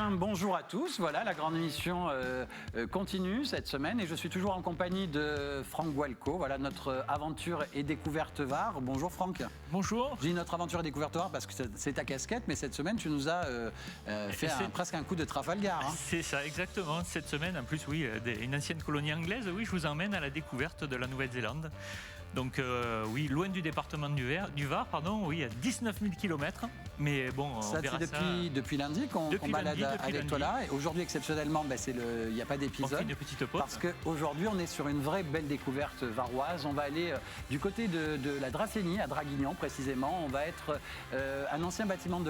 bien, bonjour à tous. Voilà, la grande émission continue cette semaine et je suis toujours en compagnie de Franck Boilco. Voilà, notre aventure et découverte VAR. Bonjour Franck. Bonjour. Je dis notre aventure et découverte VAR parce que c'est ta casquette, mais cette semaine, tu nous as fait presque un coup de Trafalgar. Hein. C'est ça, exactement. Cette semaine, en plus, oui, une ancienne colonie anglaise, oui, je vous emmène à la découverte de la Nouvelle-Zélande. Donc oui, loin du département du Var, oui, à 19 000 km. Mais bon, on verra ça. Depuis lundi qu'on balade avec toi là. Et aujourd'hui, exceptionnellement, il n'y a pas d'épisode. On fait une petite pause. Parce qu'aujourd'hui, on est sur une vraie belle découverte varoise. On va aller du côté de la Dracénie, à Draguignan précisément. On va être un ancien bâtiment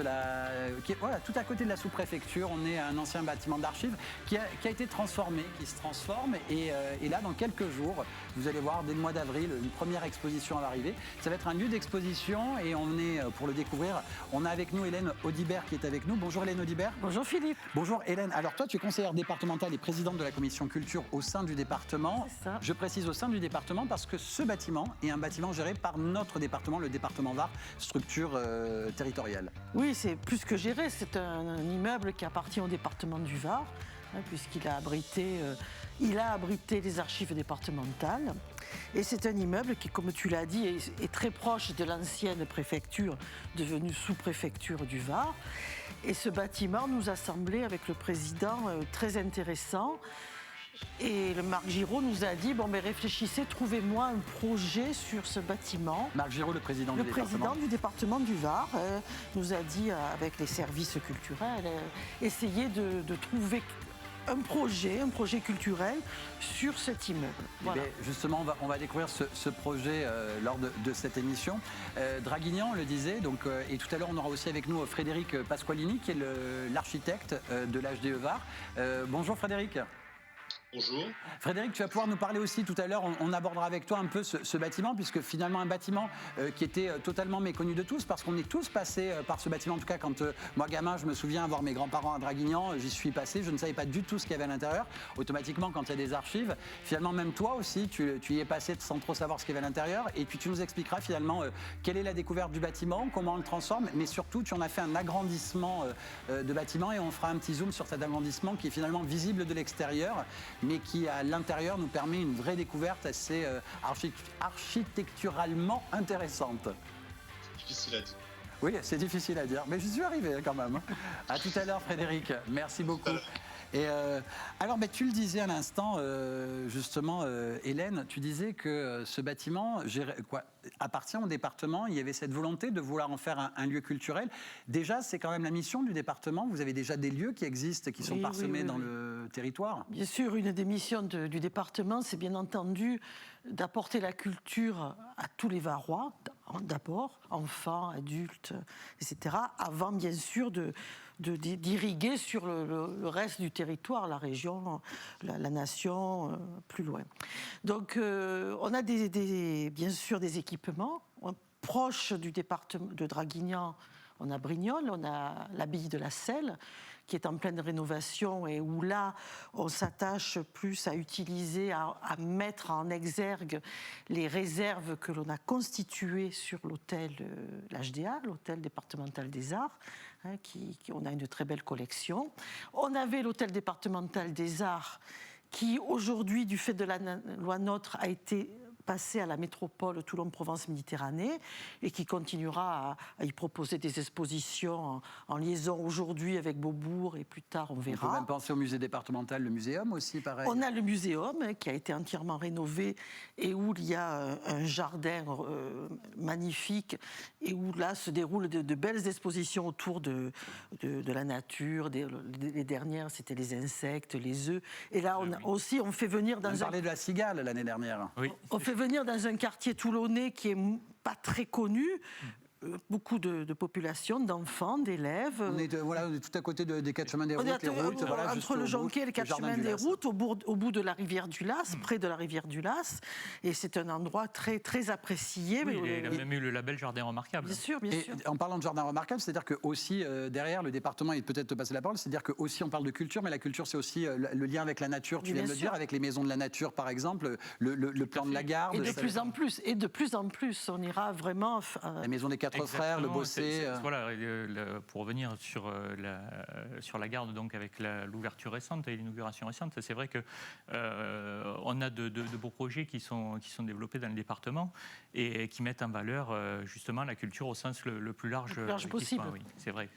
qui est tout à côté de la sous-préfecture. On est un ancien bâtiment d'archives qui a été transformé, qui se transforme. Et là, dans quelques jours, vous allez voir, dès le mois d'avril, une première exposition va arriver. Ça va être un lieu d'exposition et on est, pour le découvrir, on a avec nous Hélène Audibert qui est avec nous. Bonjour Hélène Audibert. Bonjour Philippe. Bonjour Hélène. Alors toi, tu es conseillère départementale et présidente de la commission culture au sein du département. C'est ça. Je précise au sein du département parce que ce bâtiment est un bâtiment géré par notre département, le département Var, structure territoriale. Oui, c'est plus que géré. C'est un immeuble qui appartient au département du Var, puisqu'il a abrité les archives départementales. Et c'est un immeuble qui, comme tu l'as dit, est très proche de l'ancienne préfecture, devenue sous-préfecture du Var. Et ce bâtiment nous a semblé, avec le président, très intéressant. Et le Marc Giraud nous a dit, réfléchissez, trouvez-moi un projet sur ce bâtiment. Marc Giraud, le président du département du Var, nous a dit, avec les services culturels, essayez de trouver un projet culturel sur cet immeuble. Voilà. Justement, on va découvrir ce projet lors de cette émission. Draguignan, on le disait, et tout à l'heure, on aura aussi avec nous Frédéric Pasqualini, qui est l'architecte de l'HDE Var. Bonjour Frédéric. Bonjour. Frédéric, tu vas pouvoir nous parler aussi tout à l'heure, on abordera avec toi un peu ce bâtiment, puisque finalement un bâtiment qui était totalement méconnu de tous, parce qu'on est tous passés par ce bâtiment. En tout cas, quand moi gamin, je me souviens avoir mes grands-parents à Draguignan, j'y suis passé, je ne savais pas du tout ce qu'il y avait à l'intérieur. Automatiquement, quand il y a des archives, finalement même toi aussi, tu y es passé sans trop savoir ce qu'il y avait à l'intérieur, et puis tu nous expliqueras finalement quelle est la découverte du bâtiment, comment on le transforme, mais surtout tu en as fait un agrandissement de bâtiment, et on fera un petit zoom sur cet agrandissement qui est finalement visible de l'extérieur, mais qui, à l'intérieur, nous permet une vraie découverte assez architecturalement intéressante. Difficile à dire. Oui, c'est difficile à dire, mais je suis arrivé quand même. À tout à l'heure, Frédéric. Merci beaucoup. Et alors, tu le disais à l'instant, justement, Hélène, tu disais que ce bâtiment appartient au département. Il y avait cette volonté de vouloir en faire un lieu culturel. Déjà, c'est quand même la mission du département. Vous avez déjà des lieux qui existent, qui sont parsemés dans le territoire. Bien sûr, une des missions du département, c'est bien entendu d'apporter la culture à tous les Varois, d'abord, enfants, adultes, etc., avant, bien sûr, d'irriguer sur le reste du territoire, la région, la nation, plus loin. Donc, on a bien sûr des équipements proches du département de Draguignan. On a Brignoles, on a l'abbaye de la Selle, qui est en pleine rénovation et où là, on s'attache plus à utiliser, à mettre en exergue les réserves que l'on a constituées sur l'hôtel, l'HDA, l'hôtel départemental des arts, on a une très belle collection. On avait l'hôtel départemental des arts qui, aujourd'hui, du fait de la loi NOTRe, a été passé à la métropole Toulon-Provence-Méditerranée et qui continuera à y proposer des expositions en liaison aujourd'hui avec Beaubourg et plus tard on verra. On peut même penser au musée départemental, le muséum aussi, pareil. On a le muséum qui a été entièrement rénové et où il y a un jardin magnifique et où là se déroulent de belles expositions autour de la nature. Les dernières, c'était les insectes, les œufs. Et là, on fait venir dans on parlait de la cigale l'année dernière. Oui. On fait venir dans un quartier toulonnais qui est pas très connu, beaucoup de population, d'enfants, d'élèves. On est tout à côté des quatre chemins des routes, entre le Jonquet et les quatre chemins des routes, au bout de la rivière du Las, près de la rivière du Las. Et c'est un endroit très, très apprécié. Oui, il a même eu le label Jardin Remarquable. Bien sûr. En parlant de Jardin Remarquable, c'est-à-dire que aussi derrière le département, et peut-être te passer la parole, c'est-à-dire que aussi on parle de culture, mais la culture c'est aussi le lien avec la nature, tu viens de le dire, avec les maisons de la nature par exemple, le plan de la garde. Et de plus en plus, on ira vraiment... La maison des quatre frères, le Exactement, Bossé. Voilà, pour revenir sur la garde, donc avec l'ouverture récente et l'inauguration récente, c'est vrai que on a de beaux projets qui sont développés dans le département et qui mettent en valeur justement la culture au sens le plus large, qui possible. soit, oui, c'est vrai.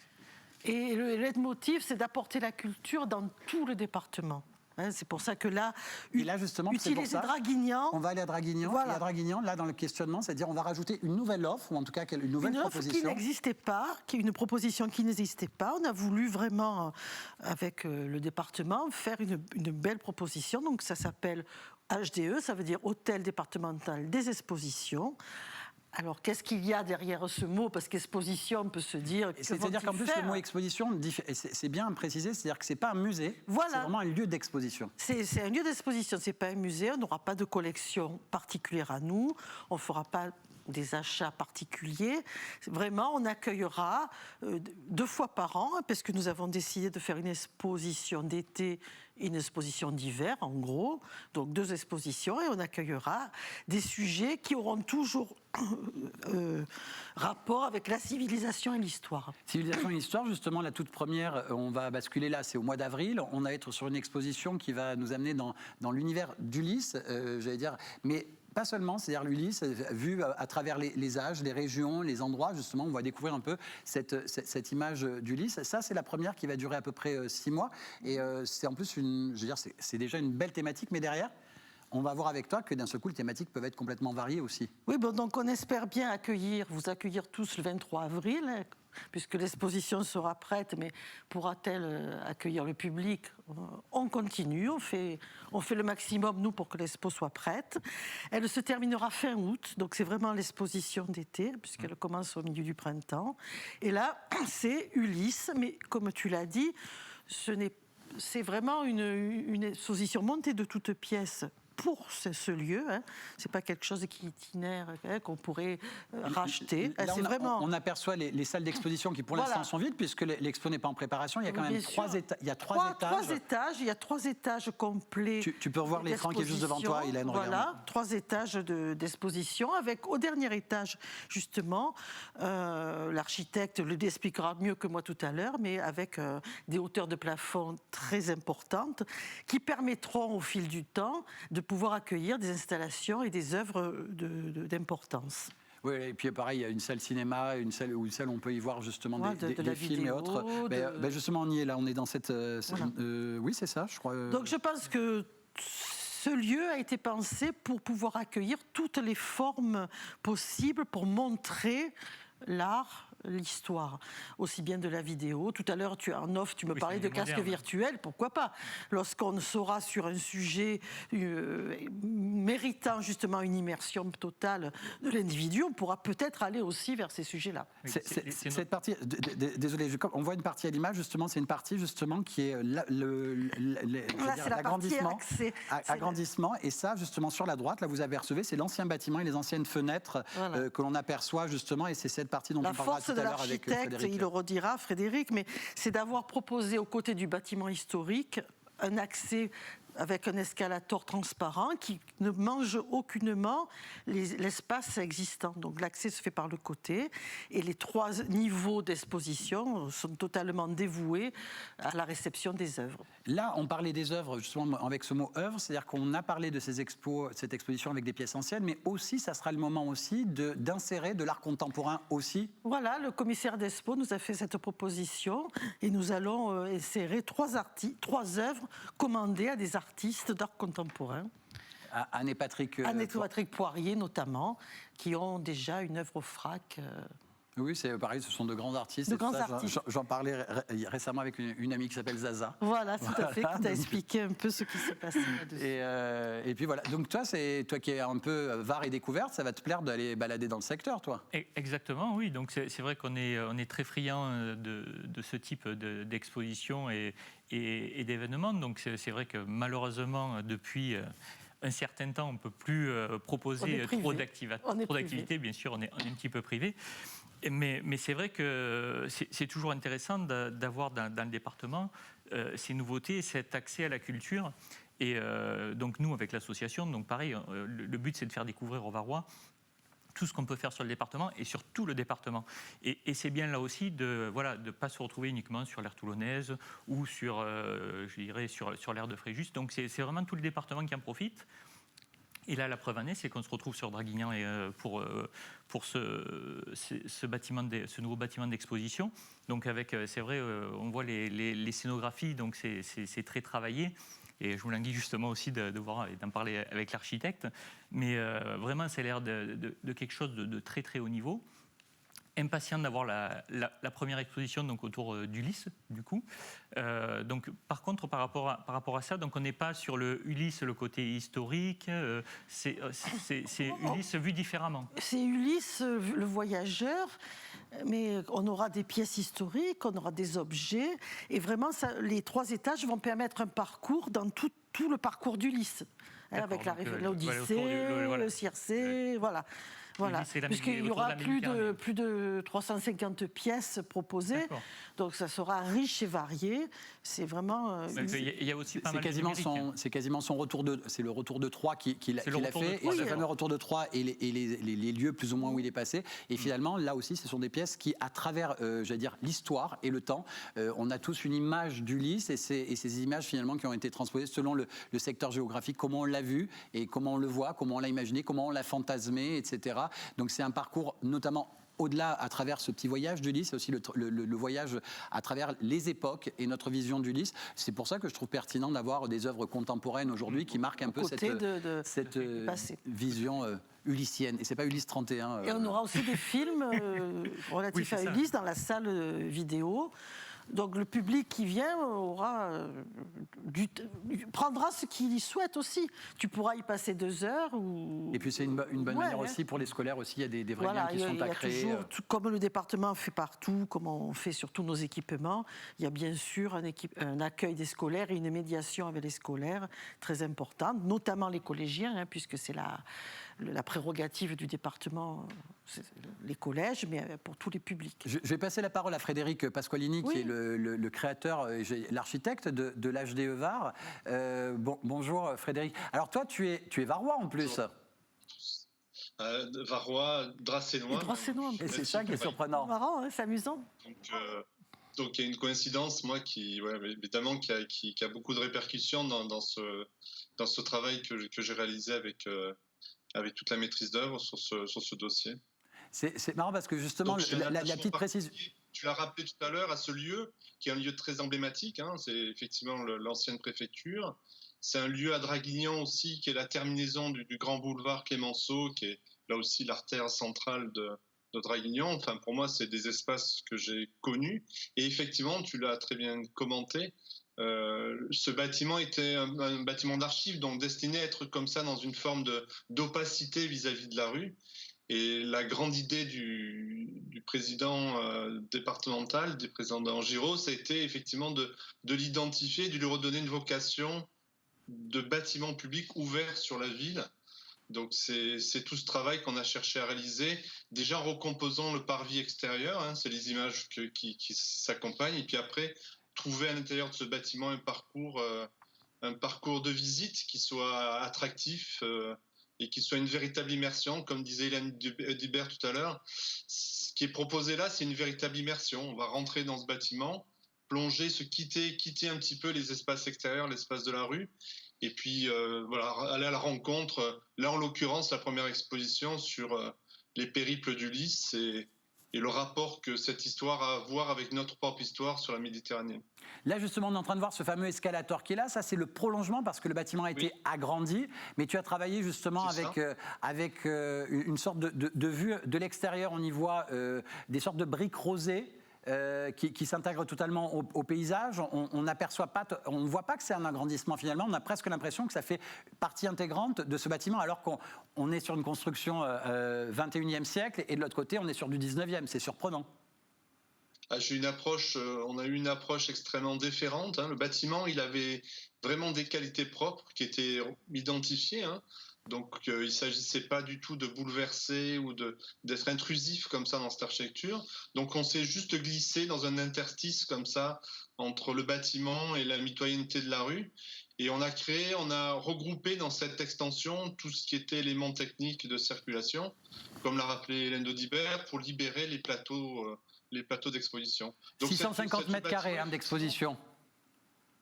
Et le leitmotiv, c'est d'apporter la culture dans tout le département. C'est pour ça que là, Et là, justement, c'est pour utiliser ça, Draguignan. on va aller à Draguignan. Voilà. Et à Draguignan, là, dans le questionnement, c'est-à-dire on va rajouter une nouvelle offre, ou en tout cas une nouvelle Une offre qui proposition. n'existait pas, qui est une proposition qui n'existait pas. On a voulu vraiment, avec le département, faire une belle proposition. Donc ça s'appelle HDE, ça veut dire Hôtel départemental des expositions. Alors, qu'est-ce qu'il y a derrière ce mot? Parce qu'exposition, on peut se dire... C'est-à-dire qu'en plus, le mot exposition, c'est bien précisé, c'est-à-dire que ce n'est pas un musée, Voilà. c'est vraiment un lieu d'exposition. C'est un lieu d'exposition, ce n'est pas un musée, on n'aura pas de collection particulière à nous, on ne fera pas des achats particuliers. Vraiment, on accueillera 2 fois par an, parce que nous avons décidé de faire une exposition d'été et une exposition d'hiver, en gros. Donc 2 expositions, et on accueillera des sujets qui auront toujours rapport avec la civilisation et l'histoire. Civilisation et l'histoire, justement, la toute première, on va basculer là, c'est au mois d'avril. On va être sur une exposition qui va nous amener dans l'univers d'Ulysse, j'allais dire, mais pas seulement, c'est-à-dire l'Ulysse, vu à travers les âges, les régions, les endroits, justement, on va découvrir un peu cette image d'Ulysse. Ça, c'est la première qui va durer à peu près 6 mois. Et c'est en plus, c'est déjà une belle thématique, mais derrière, on va voir avec toi que d'un seul coup, les thématiques peuvent être complètement variées aussi. Oui, bon, donc on espère bien vous accueillir tous le 23 avril, hein, puisque l'exposition sera prête, mais pourra-t-elle accueillir le public? On continue, on fait le maximum, nous, pour que l'expo soit prête. Elle se terminera fin août, donc c'est vraiment l'exposition d'été, puisqu'elle commence au milieu du printemps. Et là, c'est Ulysse, mais comme tu l'as dit, c'est vraiment une exposition montée de toutes pièces pour ce lieu. Hein. Ce n'est pas quelque chose qui est itinéraire, qu'on pourrait racheter. Là, c'est on aperçoit les salles d'exposition qui, pour l'instant, sont vides, puisque l'expo n'est pas en préparation. Il y a quand même 3 étages. Il y a 3 étages. Il y a 3 étages complets. Tu peux revoir l'écran qui est juste devant toi, Hélène. Voilà, 3 étages d'exposition, avec au dernier étage, justement, l'architecte le expliquera mieux que moi tout à l'heure, mais avec des hauteurs de plafond très importantes, qui permettront au fil du temps de pouvoir accueillir des installations et des œuvres d'importance. Oui, et puis pareil, il y a une salle cinéma, une salle où on peut y voir justement des films et autres. Justement, on y est là, on est dans cette... oui, c'est ça, je crois. Donc je pense que ce lieu a été pensé pour pouvoir accueillir toutes les formes possibles pour montrer l'art, l'histoire, aussi bien de la vidéo. Tout à l'heure, en off, tu me parlais de casque virtuel, pourquoi pas? Lorsqu'on sera sur un sujet méritant justement une immersion totale de l'individu, on pourra peut-être aller aussi vers ces sujets-là. Oui, cette partie, désolé, on voit une partie à l'image, justement, c'est une partie justement qui est l'agrandissement. Et ça, justement, sur la droite, là, vous apercevez, c'est l'ancien bâtiment et les anciennes fenêtres que l'on aperçoit justement, et c'est cette partie dont on parlera tout à l'heure avec Frédéric. Il le redira, Frédéric, mais c'est d'avoir proposé aux côtés du bâtiment historique un accès avec un escalator transparent qui ne mange aucunement l'espace existant. Donc l'accès se fait par le côté et les 3 niveaux d'exposition sont totalement dévoués à la réception des œuvres. Là, on parlait des œuvres justement avec ce mot œuvre, c'est-à-dire qu'on a parlé de cette exposition avec des pièces anciennes, mais aussi, ça sera le moment aussi d'insérer de l'art contemporain aussi. Voilà, le commissaire d'Expo nous a fait cette proposition et nous allons insérer 3 œuvres commandées à des artistes d'art contemporain. Anne et Patrick Poirier notamment, qui ont déjà une œuvre au FRAC. Oui, c'est pareil, ce sont de grands artistes. J'en parlais récemment avec une amie qui s'appelle Zaza. Voilà, tout à fait, qui t'a expliqué un peu ce qui s'est passé là-dessus. Et puis voilà, donc toi qui es un peu var et découverte, ça va te plaire d'aller balader dans le secteur, toi. Exactement, oui. Donc c'est vrai qu'on est très friand de ce type d'exposition et d'événements. Donc c'est vrai que malheureusement, depuis un certain temps, on ne peut plus proposer trop d'activités. Bien sûr, on est un petit peu privé. Mais c'est vrai que c'est toujours intéressant d'avoir dans le département ces nouveautés, cet accès à la culture. Et donc nous, avec l'association, donc pareil, le but c'est de faire découvrir aux Varois tout ce qu'on peut faire sur le département et sur tout le département. Et c'est bien là aussi de ne pas se retrouver uniquement sur l'aire toulonnaise ou sur l'aire de Fréjus. Donc c'est vraiment tout le département qui en profite. Et là, la preuve en est, c'est qu'on se retrouve sur Draguignan pour ce nouveau bâtiment d'exposition. Donc c'est vrai, on voit les scénographies, donc c'est très travaillé. Et je vous languis justement aussi de voir et d'en parler avec l'architecte. Mais vraiment, c'est l'air de quelque chose de très très haut niveau. Impatient d'avoir la première exposition donc autour d'Ulysse, du coup. Donc, par contre, par rapport à ça, donc on n'est pas sur le Ulysse, le côté historique. C'est Ulysse vu différemment. C'est Ulysse, le voyageur. Mais on aura des pièces historiques, on aura des objets. Et vraiment, les 3 étages vont permettre un parcours dans tout le parcours d'Ulysse. Avec l'Odyssée, le Circé, voilà. Puisqu'il y aura plus de 350 pièces proposées, donc ça sera riche et varié. C'est vraiment. Il y a aussi pas mal c'est quasiment son retour c'est le retour de Troyes qu'il a fait, et le fameux retour de Troyes et les lieux plus ou moins où il est passé. Et finalement, là aussi, ce sont des pièces qui, à travers, j'allais dire, l'histoire et le temps, on a tous une image d'Ulysse et ces images finalement qui ont été transposées selon le secteur géographique, comment on l'a vu et comment on le voit, comment on l'a imaginé, comment on l'a fantasmé, etc. Donc c'est un parcours notamment au-delà, à travers ce petit voyage d'Ulysse, c'est aussi le voyage à travers les époques et notre vision d'Ulysse. C'est pour ça que je trouve pertinent d'avoir des œuvres contemporaines aujourd'hui qui marquent un peu cette vision ulyssienne. Et c'est pas Ulysse 31. Et on aura aussi des films relatifs à Ulysse dans la salle vidéo. Donc le public qui vient prendra ce qu'il souhaite aussi. Tu pourras y passer 2 heures. Et puis c'est une bonne manière aussi pour les scolaires aussi. Il y a des vrais liens qui sont à créer. Toujours, comme le département fait partout, comme on fait sur tous nos équipements, il y a bien sûr un accueil des scolaires et une médiation avec les scolaires très importante, notamment les collégiens, puisque c'est la prérogative du département, les collèges, mais pour tous les publics. Je vais passer la parole à Frédéric Pasqualini, qui est le créateur, l'architecte de l'HDE Var. Bonjour Frédéric. Alors toi, tu es varois en plus. Varois, Dracénois. Et c'est ça qui est surprenant. Marrant, c'est amusant. Donc il y a une coïncidence, moi, évidemment, qui a beaucoup de répercussions dans ce travail que j'ai réalisé avec toute la maîtrise d'œuvre sur ce dossier. C'est marrant parce que justement, la petite précision. Tu l'as rappelé tout à l'heure, à ce lieu, qui est un lieu très emblématique, c'est effectivement l'ancienne préfecture. C'est un lieu à Draguignan aussi, qui est la terminaison du grand boulevard Clémenceau, qui est là aussi l'artère centrale de Draguignan. Enfin, pour moi, c'est des espaces que j'ai connus. Et effectivement, tu l'as très bien commenté, ce bâtiment était un bâtiment d'archives, donc destiné à être comme ça dans une forme d'opacité vis-à-vis de la rue. Et la grande idée du président départemental, du président Giraud, ça a été effectivement de l'identifier, de lui redonner une vocation de bâtiment public ouvert sur la ville. Donc c'est tout ce travail qu'on a cherché à réaliser, déjà en recomposant le parvis extérieur, c'est les images qui s'accompagnent, et puis après trouver à l'intérieur de ce bâtiment un parcours de visite qui soit attractif et qui soit une véritable immersion, comme disait Hélène Dubert tout à l'heure. Ce qui est proposé là, c'est une véritable immersion. On va rentrer dans ce bâtiment, plonger, quitter un petit peu les espaces extérieurs, l'espace de la rue, et puis aller à la rencontre, là en l'occurrence la première exposition sur les périples d'Ulysse et le rapport que cette histoire a à voir avec notre propre histoire sur la Méditerranée. Là, justement, on est en train de voir ce fameux escalator qui est là. Ça, c'est le prolongement parce que le bâtiment a été agrandi. Mais tu as travaillé justement avec une sorte de vue de l'extérieur. On y voit des sortes de briques rosées qui s'intègrent totalement au paysage. On ne voit pas que c'est un agrandissement finalement. On a presque l'impression que ça fait partie intégrante de ce bâtiment alors qu'on est sur une construction 21e siècle et de l'autre côté, on est sur du 19e. C'est surprenant. On a eu une approche extrêmement différente. Le bâtiment, il avait vraiment des qualités propres qui étaient identifiées. Donc, il ne s'agissait pas du tout de bouleverser ou d'être intrusif comme ça dans cette architecture. Donc, on s'est juste glissé dans un interstice comme ça entre le bâtiment et la mitoyenneté de la rue. Et on a regroupé dans cette extension tout ce qui était éléments techniques de circulation, comme l'a rappelé Hélène Audibert, pour libérer les plateaux d'exposition. Donc 650 mètres carrés d'exposition.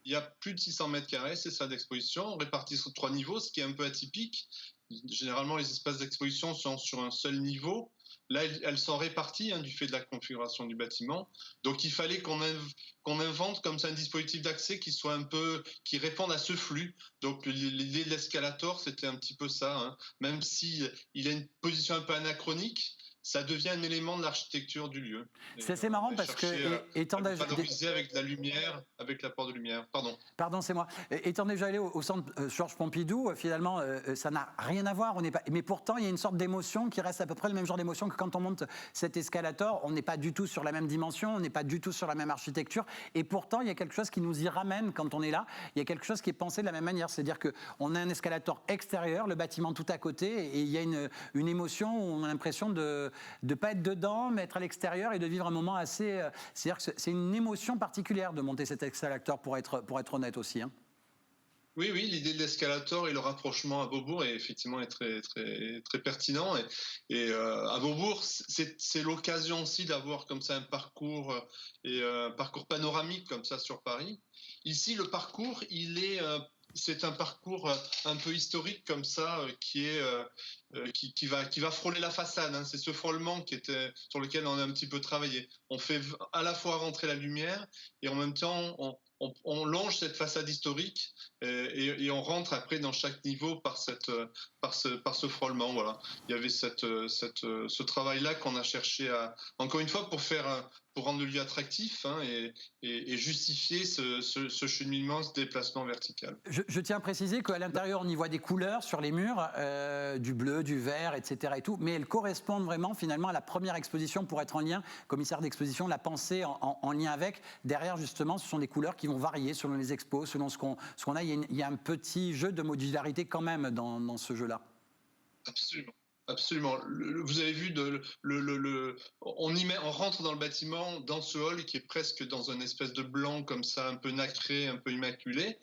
Il y a plus de 600 mètres carrés, c'est ça, d'exposition, répartis sur 3 niveaux, ce qui est un peu atypique. Généralement, les espaces d'exposition sont sur un seul niveau. Là, elles sont réparties du fait de la configuration du bâtiment. Donc, il fallait qu'on invente comme ça un dispositif d'accès qui réponde à ce flux. Donc, l'idée de l'escalator, c'était un petit peu ça. Même si il a une position un peu anachronique, ça devient un élément de l'architecture du lieu. C'est assez marrant parce que étant valoriser avec de la lumière, avec l'apport de lumière. Pardon, c'est moi. Étant déjà allé au centre Georges Pompidou, finalement, ça n'a rien à voir. Mais pourtant, il y a une sorte d'émotion qui reste à peu près le même genre d'émotion que quand on monte cet escalator. On n'est pas du tout sur la même dimension, on n'est pas du tout sur la même architecture. Et pourtant, il y a quelque chose qui nous y ramène quand on est là. Il y a quelque chose qui est pensé de la même manière. C'est-à-dire qu'on a un escalator extérieur, le bâtiment tout à côté, et il y a une émotion où on a l'impression de ne pas être dedans, mais être à l'extérieur et de vivre un moment assez... c'est-à-dire que c'est une émotion particulière de monter cet escalator, pour être honnête aussi. Oui, l'idée de l'escalator et le rapprochement à Beaubourg est effectivement très, très, très pertinent. Et à Beaubourg, c'est l'occasion aussi d'avoir comme ça un parcours panoramique comme ça sur Paris. Ici, le parcours, c'est un parcours un peu historique comme ça qui va frôler la façade. C'est ce frôlement sur lequel on a un petit peu travaillé. On fait à la fois rentrer la lumière et en même temps on longe cette façade historique et on rentre après dans chaque niveau par ce frôlement. Voilà. Il y avait ce travail-là qu'on a cherché encore une fois pour rendre le lieu attractif et justifier ce cheminement, ce déplacement vertical. Je tiens à préciser qu'à l'intérieur, on y voit des couleurs sur les murs, du bleu, du vert, etc. et tout, mais elles correspondent vraiment finalement à la première exposition pour être en lien. Le commissaire d'exposition l'a pensé en lien avec. Derrière, justement, ce sont des couleurs qui vont varier selon les expos, selon ce qu'on a. Il y a un petit jeu de modularité quand même dans ce jeu-là. Absolument. Absolument. Vous avez vu, on rentre dans le bâtiment, dans ce hall qui est presque dans une espèce de blanc comme ça, un peu nacré, un peu immaculé,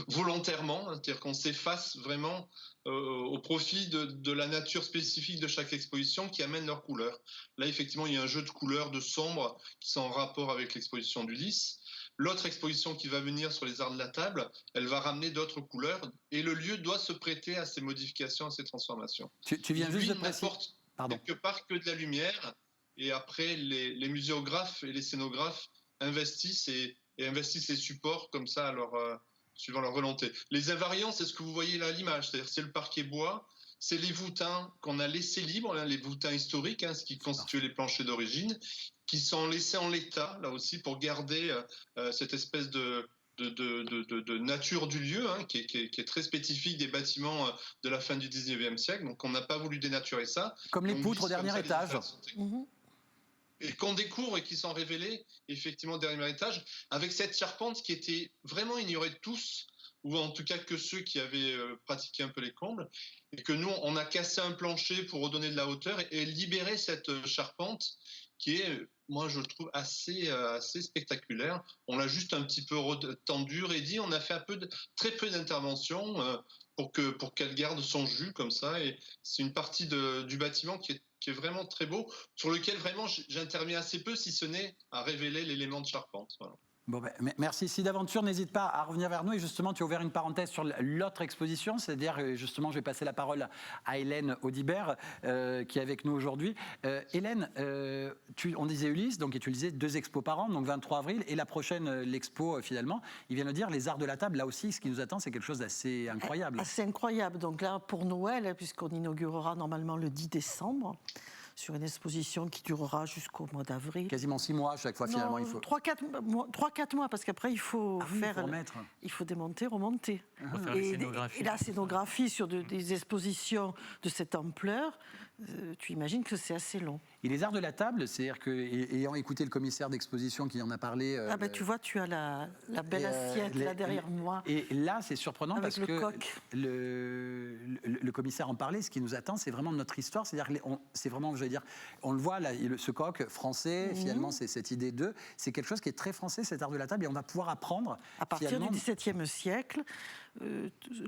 volontairement, c'est-à-dire qu'on s'efface vraiment au profit de la nature spécifique de chaque exposition qui amène leurs couleurs. Là, effectivement, il y a un jeu de couleurs, de sombres, qui sont en rapport avec l'exposition du lys. L'autre exposition qui va venir sur les arts de la table, elle va ramener d'autres couleurs et le lieu doit se prêter à ces modifications, à ces transformations. Tu viens juste de préciser. Quelque part que de la lumière et après les muséographes et les scénographes investissent et investissent les supports comme ça suivant leur volonté. Les invariants, c'est ce que vous voyez là à l'image, c'est-à-dire c'est le parquet bois, c'est les voûtins qu'on a laissés libres, les voûtins historiques, ce qui constituait les planchers d'origine, qui sont laissés en l'état, là aussi, pour garder cette espèce de nature du lieu, qui est très spécifique des bâtiments de la fin du 19e siècle. Donc on n'a pas voulu dénaturer ça. Comme les poutres au dernier étage. Et qu'on découvre et qui sont révélés, effectivement, au dernier étage, avec cette charpente qui était vraiment ignorée de tous, ou en tout cas que ceux qui avaient pratiqué un peu les combles, et que nous, on a cassé un plancher pour redonner de la hauteur et libérer cette charpente qui est, moi, je le trouve assez spectaculaire. On l'a juste un petit peu tendu, raidi, on a fait très peu d'interventions pour qu'elle garde son jus comme ça, et c'est une partie du bâtiment qui est vraiment très beau, sur lequel vraiment j'interviens assez peu, si ce n'est à révéler l'élément de charpente. Voilà. Bon, merci. Si d'aventure, n'hésite pas à revenir vers nous. Et justement, tu as ouvert une parenthèse sur l'autre exposition, c'est-à-dire, justement, je vais passer la parole à Hélène Audibert, qui est avec nous aujourd'hui. Hélène, on disait Ulysse, donc tu disais 2 expos par an, donc 23 avril, et la prochaine, l'expo, finalement, il vient de dire, les arts de la table, là aussi, ce qui nous attend, c'est quelque chose d'assez incroyable. Assez incroyable. Donc là, pour Noël, puisqu'on inaugurera normalement le 10 décembre, sur une exposition qui durera jusqu'au mois d'avril. Quasiment 6 mois à chaque fois, finalement. Non, 3-4 mois, parce qu'après, il faut il faut démonter, remonter. Et la scénographie sur des expositions de cette ampleur, tu imagines que c'est assez long. Et les arts de la table, c'est-à-dire qu'ayant écouté le commissaire d'exposition qui en a parlé... tu vois, tu as la belle assiette là derrière moi. Et là, c'est surprenant avec parce le que coq. Le commissaire en parlait, ce qui nous attend, c'est vraiment notre histoire. C'est-à-dire, c'est vraiment, je vais dire, on le voit, là, ce coq français, finalement, c'est cette idée c'est quelque chose qui est très français, cet art de la table, et on va pouvoir apprendre... À partir du XVIIe siècle,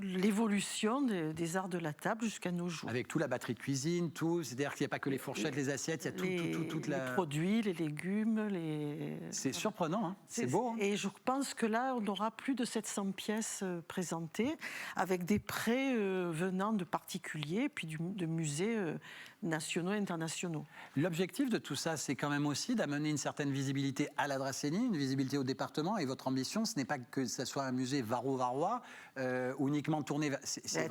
l'évolution des arts de la table jusqu'à nos jours. Avec tout la batterie de cuisine, tout, c'est-à-dire qu'il n'y a pas que les fourchettes, les assiettes, il y a toute la... Les produits, les légumes, C'est surprenant, hein. C'est beau. Hein. Et je pense que là, on aura plus de 700 pièces présentées, avec des prêts venant de particuliers, puis de musées nationaux et internationaux. L'objectif de tout ça, c'est quand même aussi d'amener une certaine visibilité à la Dracénie, une visibilité au département, et votre ambition, ce n'est pas que ce soit un musée varois ou uniquement tourné vers...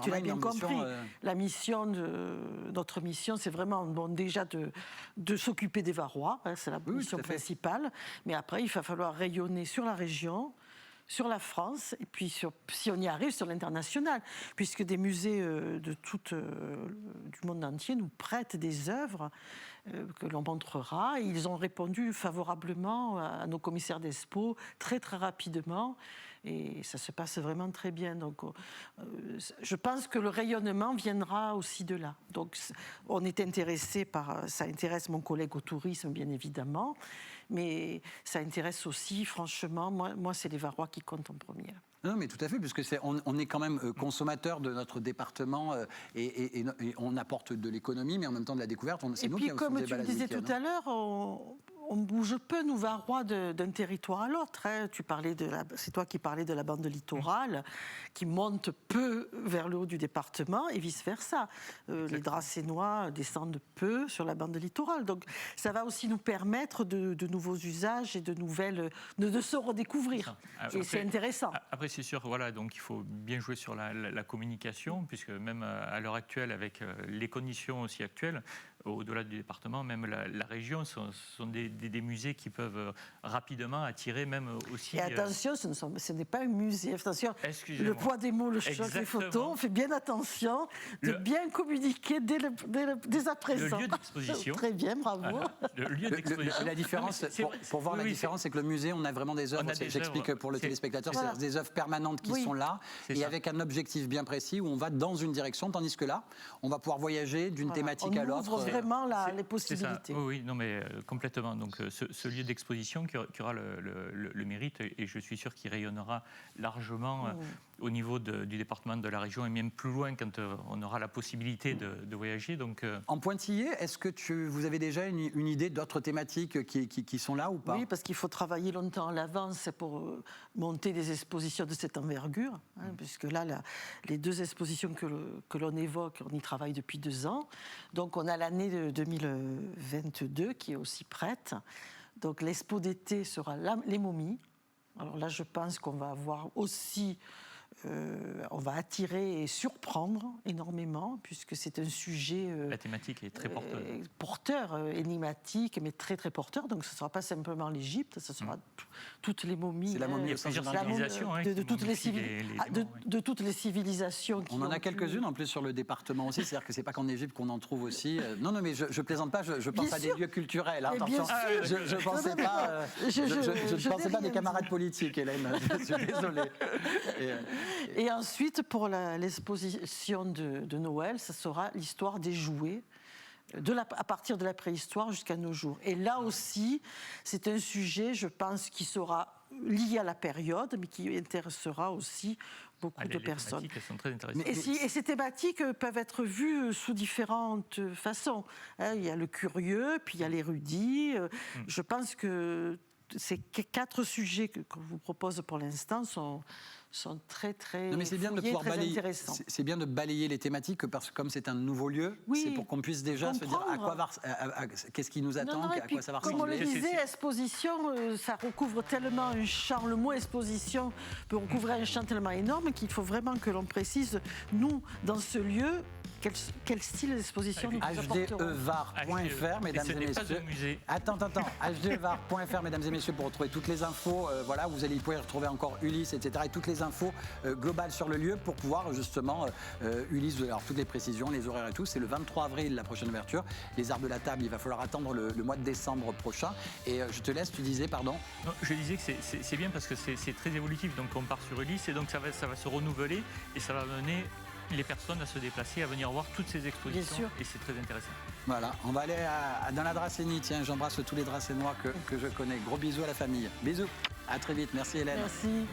Tu l'as bien compris. Notre mission, c'est vraiment déjà de s'occuper des Varois, hein, c'est la mission principale, mais après, il va falloir rayonner sur la région, sur la France, et puis si on y arrive, sur l'international, puisque des musées du monde entier nous prêtent des œuvres que l'on montrera. Et ils ont répondu favorablement à nos commissaires d'Expo très très rapidement, et ça se passe vraiment très bien. Donc je pense que le rayonnement viendra aussi de là. Donc on est intéressé ça intéresse mon collègue au tourisme bien évidemment, mais ça intéresse aussi, franchement, moi c'est les Varois qui comptent en premier. Non, mais tout à fait, puisque on est quand même consommateur de notre département et on apporte de l'économie, mais en même temps de la découverte. Et puis, comme tu le disais tout à l'heure, on bouge peu, nous, Varois, d'un territoire à l'autre. Hein. C'est toi qui parlais de la bande littorale, qui monte peu vers le haut du département, et vice-versa. Les Dracénois descendent peu sur la bande littorale. Donc, ça va aussi nous permettre de nouveaux usages et de se redécouvrir. Et c'est intéressant. Après, c'est sûr, voilà, donc il faut bien jouer sur la communication, puisque même à l'heure actuelle, avec les conditions aussi actuelles, au-delà du département, même la région, sont des musées qui peuvent rapidement attirer même aussi... Et attention, ce n'est pas un musée. Attention, le poids des mots, le choc des photos, on fait bien attention de bien communiquer dès à présent. Le lieu d'exposition. Très bien, bravo. Voilà, le lieu d'exposition. La différence, pour voir la différence, c'est que le musée, on a vraiment des œuvres, j'explique pour le téléspectateur, c'est des œuvres permanentes qui sont là, et avec un objectif bien précis où on va dans une direction, tandis que là, on va pouvoir voyager d'une thématique à l'autre. On ouvre vraiment les possibilités. Oui, non, mais complètement. Donc ce lieu d'exposition qui aura le mérite, et je suis sûr qu'il rayonnera largement au niveau du département, de la région, et même plus loin quand on aura la possibilité de voyager. Donc, En pointillé, est-ce que vous avez déjà une idée d'autres thématiques qui sont là ou pas? Oui, parce qu'il faut travailler longtemps à l'avance pour monter des expositions de cette envergure, hein, puisque là, les deux expositions que l'on évoque, on y travaille depuis 2 ans. Donc on a l'année de 2022 qui est aussi prête. Donc l'expo d'été sera les momies. Alors là, je pense qu'on va avoir aussi... on va attirer et surprendre énormément, puisque c'est un sujet... la thématique est très porteuse. Porteur, énigmatique, mais très très porteur. Donc ce ne sera pas simplement l'Égypte, ce sera toutes les momies. C'est la momie de toutes les civilisations. On en a quelques-unes en plus sur le département aussi, c'est-à-dire que c'est pas qu'en Égypte qu'on en trouve aussi. Non, mais je plaisante pas, je pense à des lieux culturels. Hein, attention, je pensais pas, je pensais pas des camarades politiques, Hélène. Je suis désolé. Et ensuite, pour l'exposition de Noël, ça sera l'histoire des jouets. À partir de la préhistoire jusqu'à nos jours. Et là aussi, c'est un sujet, je pense, qui sera lié à la période, mais qui intéressera aussi beaucoup de personnes. Les thématiques, elles sont très intéressantes. Et ces thématiques peuvent être vues sous différentes façons. Il y a le curieux, puis il y a l'érudit. Je pense que ces 4 sujets qu'on vous propose pour l'instant sont très très non, mais c'est bien de pouvoir intéressants. C'est bien de balayer les thématiques parce que comme c'est un nouveau lieu, c'est pour qu'on puisse déjà se dire qu'est-ce qui nous attend, à quoi ça va ressembler. Comme on le disait, exposition, ça recouvre tellement un champ. Le mot exposition peut recouvrir un champ tellement énorme qu'il faut vraiment que l'on précise, nous, dans ce lieu, quel style d'exposition nous apporterons. hdevar.fr, mesdames et messieurs. Attends. hdevar.fr, mesdames et messieurs, pour retrouver toutes les infos. Voilà, vous allez pouvoir retrouver encore Ulysse, etc. Et toutes les infos globales sur le lieu pour pouvoir justement, Ulysse, alors toutes les précisions, les horaires et tout. C'est le 23 avril, la prochaine ouverture. Les arts de la table, il va falloir attendre le mois de décembre prochain. Et je te laisse, tu disais, pardon. Non, je disais que c'est bien parce que c'est très évolutif. Donc on part sur Ulysse et donc ça va se renouveler et ça va mener les personnes à se déplacer, à venir voir toutes ces expositions. Et c'est très intéressant. Voilà, on va aller dans la Dracénie. Tiens, j'embrasse tous les Dracénois que je connais. Gros bisous à la famille. Bisous, à très vite. Merci Hélène. Merci.